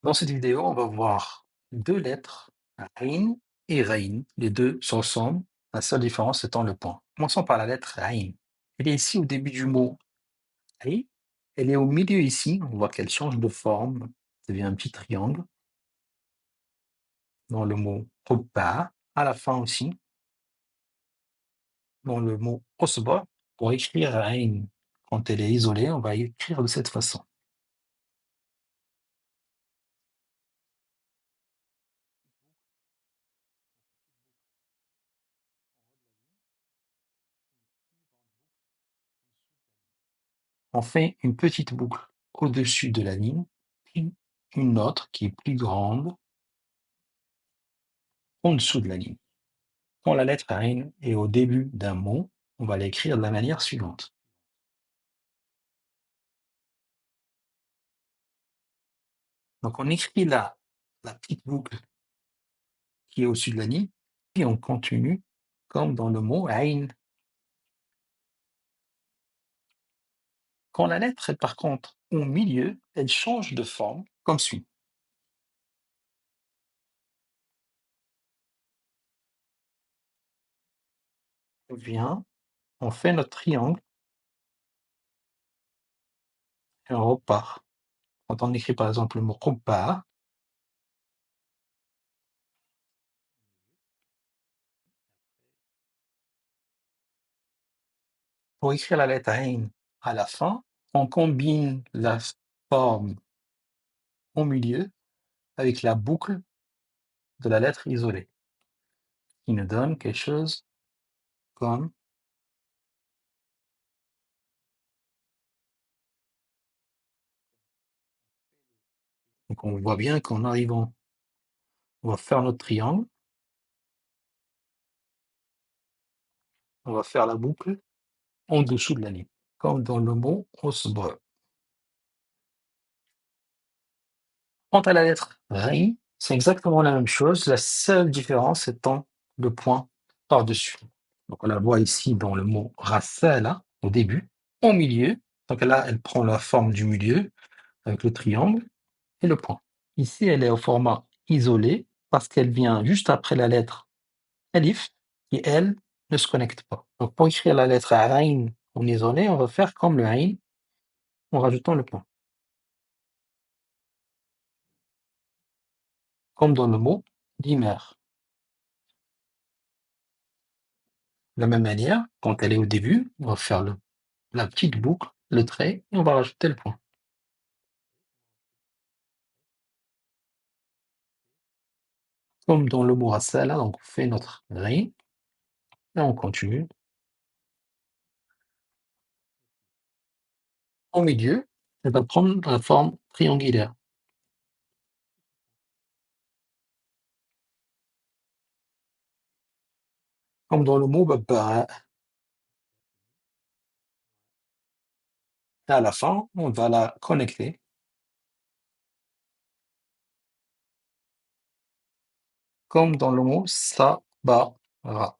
Dans cette vidéo, on va voir deux lettres, Ain et Rain. Les deux se ressemblent, la seule différence étant le point. Commençons par la lettre Ain. Elle est ici au début du mot Ain. Elle est au milieu ici. On voit qu'elle change de forme. Ça devient un petit triangle dans le mot Hubba. À la fin aussi, dans le mot Osba, pour écrire Ain. Quand elle est isolée, on va écrire de cette façon. On fait une petite boucle au-dessus de la ligne, puis une autre qui est plus grande en dessous de la ligne. Quand la lettre Ain est au début d'un mot, on va l'écrire de la manière suivante. Donc on écrit là la petite boucle qui est au-dessus de la ligne, puis on continue comme dans le mot Ain. Quand la lettre est par contre au milieu, elle change de forme comme suit. On vient, on fait notre triangle et on repart. Quand on écrit par exemple le mot Qubba, pour écrire la lettre Ain à la fin, on combine la forme au milieu avec la boucle de la lettre isolée, qui nous donne quelque chose comme. Donc on voit bien qu'en arrivant, on va faire notre triangle, on va faire la boucle en dessous de la ligne, comme dans le mot osbre. Quant à la lettre Ri, c'est exactement la même chose, la seule différence étant le point par-dessus. Donc on la voit ici dans le mot rasala au début, au milieu. Donc là, elle prend la forme du milieu avec le triangle et le point. Ici, elle est au format isolé parce qu'elle vient juste après la lettre Alif qui, elle, ne se connecte pas. Donc pour écrire la lettre Ain en isolé, on va faire comme le Ain en rajoutant le point. Comme dans le mot Dimer. De la même manière, quand elle est au début, on va faire la petite boucle, le trait, et on va rajouter le point. Comme dans le mot Rasala, donc on fait notre Ain et on continue. Au milieu, elle va prendre la forme triangulaire. Comme dans le mot Baba. Et à la fin, on va la connecter comme dans le mot Sabara.